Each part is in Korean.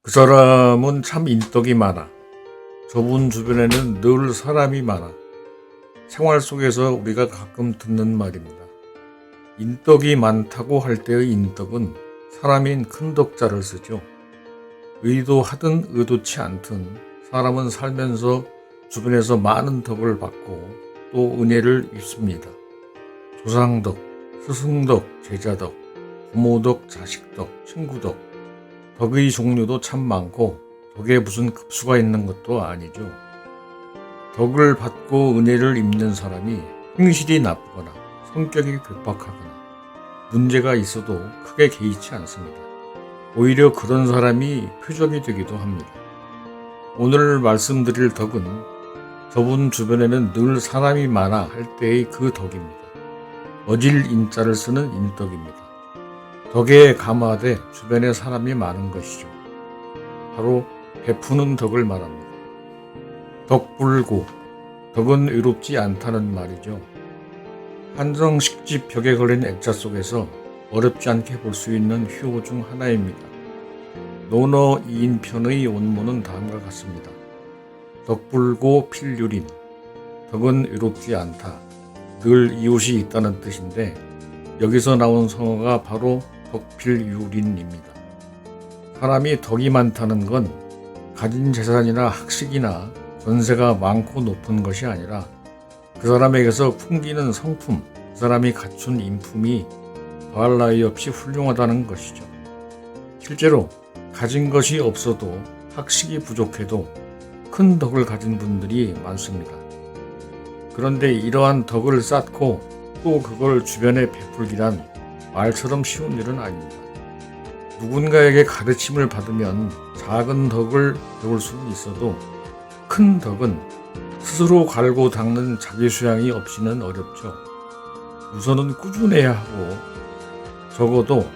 그 사람은 참 인덕이 많아. 저분 주변에는 늘 사람이 많아. 생활 속에서 우리가 가끔 듣는 말입니다. 인덕이 많다고 할 때의 인덕은 사람인 큰 덕자를 쓰죠. 의도하든 의도치 않든 사람은 살면서 주변에서 많은 덕을 받고 또 은혜를 입습니다. 조상덕, 스승덕, 제자덕, 부모덕, 자식덕, 친구덕. 덕의 종류도 참 많고 덕에 무슨 급수가 있는 것도 아니죠. 덕을 받고 은혜를 입는 사람이 행실이 나쁘거나 성격이 괴팍하거나 문제가 있어도 크게 개의치 않습니다. 오히려 그런 사람이 표적이 되기도 합니다. 오늘 말씀드릴 덕은 저분 주변에는 늘 사람이 많아 할 때의 그 덕입니다. 어질 인자를 쓰는 인덕입니다. 덕에 감화돼 주변에 사람이 많은 것이죠. 바로 베푸는 덕을 말합니다. 덕불고, 덕은 의롭지 않다는 말이죠. 한정식집 벽에 걸린 액자 속에서 어렵지 않게 볼 수 있는 효 중 하나입니다. 논어 2인편의 원문은 다음과 같습니다. 덕불고 필유린, 덕은 의롭지 않다. 늘 이웃이 있다는 뜻인데 여기서 나온 성어가 바로 덕필유린입니다. 사람이 덕이 많다는 건 가진 재산이나 학식이나 권세가 많고 높은 것이 아니라 그 사람에게서 풍기는 성품, 그 사람이 갖춘 인품이 더할 나위 없이 훌륭하다는 것이죠. 실제로 가진 것이 없어도 학식이 부족해도 큰 덕을 가진 분들이 많습니다. 그런데 이러한 덕을 쌓고 또 그걸 주변에 베풀기란 말처럼 쉬운 일은 아닙니다. 누군가에게 가르침을 받으면 작은 덕을 배울 수는 있어도 큰 덕은 스스로 갈고 닦는 자기 수양이 없이는 어렵죠. 우선은 꾸준해야 하고 적어도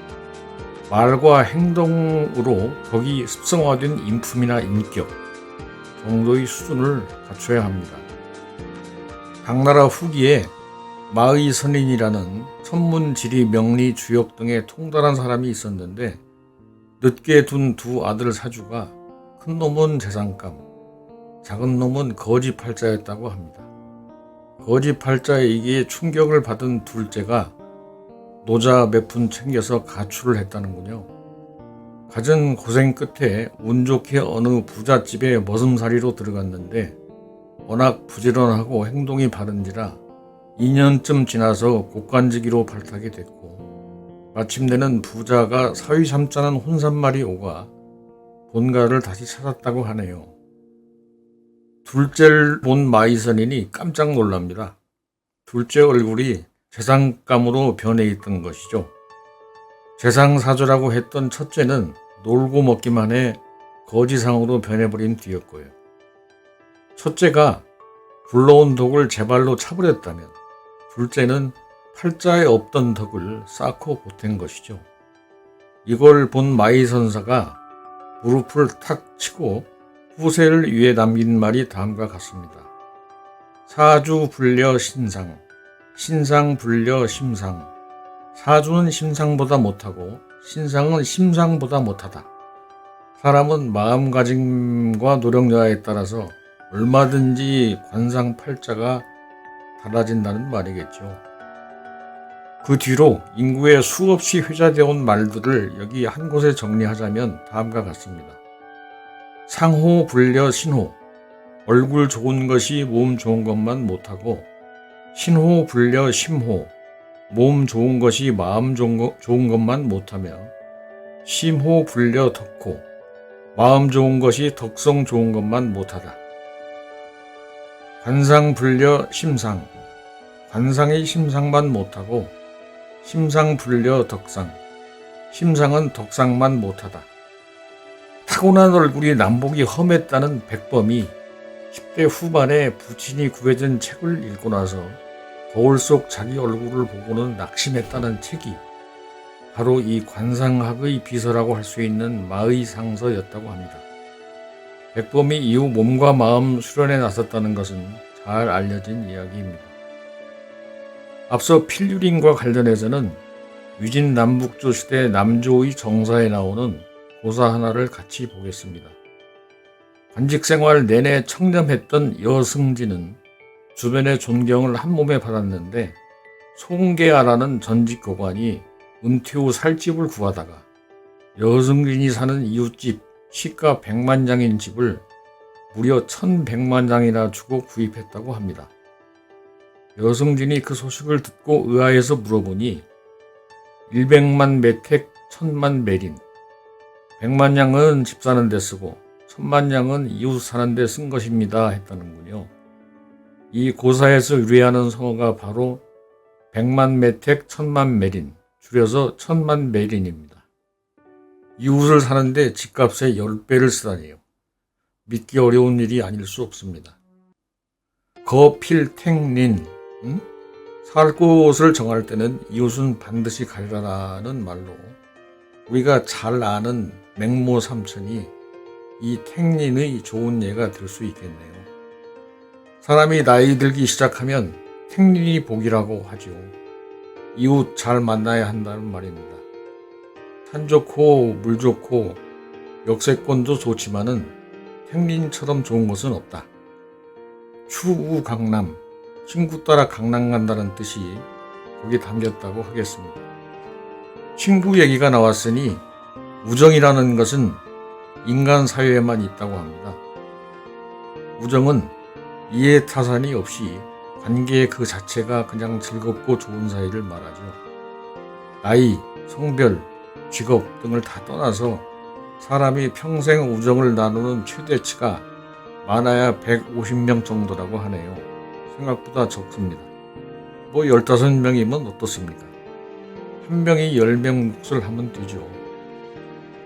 말과 행동으로 덕이 습성화된 인품이나 인격 정도의 수준을 갖춰야 합니다. 당나라 후기에 마의선인이라는 천문, 지리, 명리, 주역 등에 통달한 사람이 있었는데 늦게 둔 두 아들 사주가 큰 놈은 재상감, 작은 놈은 거지팔자였다고 합니다. 거지팔자에게 충격을 받은 둘째가 노자 몇 푼 챙겨서 가출을 했다는군요. 갖은 고생 끝에 운 좋게 어느 부잣집에 머슴살이로 들어갔는데 워낙 부지런하고 행동이 바른지라 2년쯤 지나서 곡간지기로 발탁이 됐고 마침내는 부자가 사위 삼자는 혼산말이 오가 본가를 다시 찾았다고 하네요. 둘째를 본 마이선인이 깜짝 놀랍니다. 둘째 얼굴이 재상감으로 변해 있던 것이죠. 재상사주라고 했던 첫째는 놀고 먹기만 해 거지상으로 변해버린 뒤였고요. 첫째가 굴러온 덕을 제 발로 차버렸다면 둘째는 팔자에 없던 덕을 쌓고 보탠 것이죠. 이걸 본 마이선사가 무릎을 탁 치고 후세를 위해 남긴 말이 다음과 같습니다. 사주 불려 신상, 신상 불려 심상. 사주는 심상보다 못하고 신상은 심상보다 못하다. 사람은 마음가짐과 노력 여하에 따라서 얼마든지 관상팔자가 달라진다는 말이겠죠. 그 뒤로 인구에 수없이 회자되어 온 말들을 여기 한 곳에 정리하자면 다음과 같습니다. 상호 불려 신호, 얼굴 좋은 것이 몸 좋은 것만 못하고 신호 불려 심호, 몸 좋은 것이 마음 좋은 것만 못하며 심호 불려 덕호, 마음 좋은 것이 덕성 좋은 것만 못하다. 관상 불려 심상, 관상이 심상만 못하고 심상 불려 덕상, 심상은 덕상만 못하다. 타고난 얼굴이 남복이 험했다는 백범이 10대 후반에 부친이 구해준 책을 읽고 나서 거울 속 자기 얼굴을 보고는 낙심했다는 책이 바로 이 관상학의 비서라고 할 수 있는 마의상서였다고 합니다. 백범이 이후 몸과 마음 수련에 나섰다는 것은 잘 알려진 이야기입니다. 앞서 필유린과 관련해서는 위진 남북조 시대 남조의 정사에 나오는 고사 하나를 같이 보겠습니다. 관직 생활 내내 청렴했던 여승진은 주변의 존경을 한몸에 받았는데 송계아라는 전직 교관이 은퇴 후 살집을 구하다가 여승진이 사는 이웃집 시가 100만장인 집을 무려 1100만장이나 주고 구입했다고 합니다. 여승진이 그 소식을 듣고 의아해서 물어보니 100만 매택 1000만 매린, 100만냥은 집 사는 데 쓰고 1000만냥은 이웃 사는 데 쓴 것입니다 했다는군요. 이 고사에서 유래하는 성어가 바로 100만 매택 1000만 매린, 줄여서 1000만 매린입니다. 이웃을 사는데 집값의 10배를 쓰다니요. 믿기 어려운 일이 아닐 수 없습니다. 거필택린, 살 곳을 정할 때는 이웃은 반드시 가리라라는 말로 우리가 잘 아는 맹모 삼천이 이 택린의 좋은 예가 될 수 있겠네요. 사람이 나이 들기 시작하면 택린이 복이라고 하지요. 이웃 잘 만나야 한다는 말입니다. 산 좋고 물 좋고 역세권도 좋지만은 택린처럼 좋은 것은 없다. 추우 강남, 친구 따라 강남 간다는 뜻이 거기 담겼다고 하겠습니다. 친구 얘기가 나왔으니 우정이라는 것은 인간 사회에만 있다고 합니다. 우정은 이해 타산이 없이 관계 그 자체가 그냥 즐겁고 좋은 사이를 말하죠. 나이, 성별, 직업 등을 다 떠나서 사람이 평생 우정을 나누는 최대치가 많아야 150명 정도라고 하네요. 생각보다 적습니다. 15명이면 어떻습니까? 한 명이 10명 몫을 하면 되죠.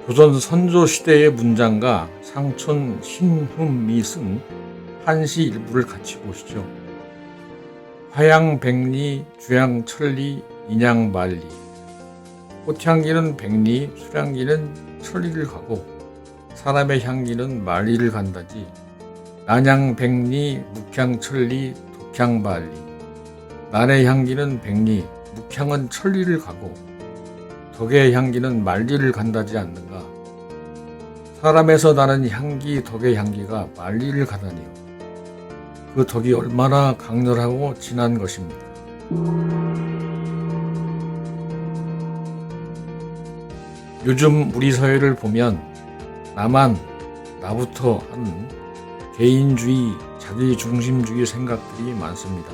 조선 선조 시대의 문장가 상촌 신흠이 쓴 한시 일부를 같이 보시죠. 화양백리, 주양천리, 인양만리. 꽃향기는 백리, 수량기는 천리를 가고 사람의 향기는 만리를 간다지. 난향백리, 묵향천리, 독향만리. 난의 향기는 백리, 묵향은 천리를 가고 덕의 향기는 만리를 간다지 않는가. 사람에서 나는 향기, 덕의 향기가 만리를 가다니요. 그 덕이 얼마나 강렬하고 진한 것입니다. 요즘 우리 사회를 보면 나만, 나부터 하는 개인주의, 자기중심주의 생각들이 많습니다.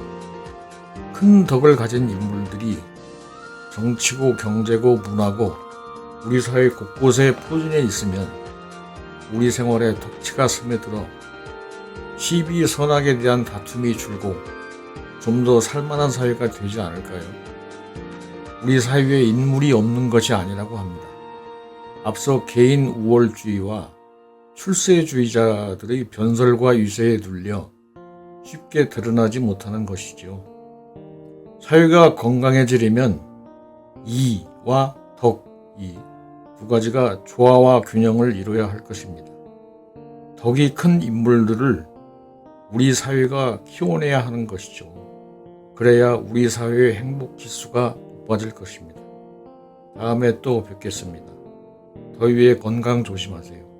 큰 덕을 가진 인물들이 정치고 경제고 문화고 우리 사회 곳곳에 포진해 있으면 우리 생활에 덕치가 스며들어 시비 선악에 대한 다툼이 줄고 좀 더 살만한 사회가 되지 않을까요? 우리 사회에 인물이 없는 것이 아니라고 합니다. 앞서 개인 우월주의와 출세주의자들의 변설과 유세에 눌려 쉽게 드러나지 못하는 것이죠. 사회가 건강해지려면 이와 덕, 이 두 가지가 조화와 균형을 이루어야 할 것입니다. 덕이 큰 인물들을 우리 사회가 키워내야 하는 것이죠. 그래야 우리 사회의 행복 지수가 높아질 것입니다. 다음에 또 뵙겠습니다. 더위에 건강 조심하세요.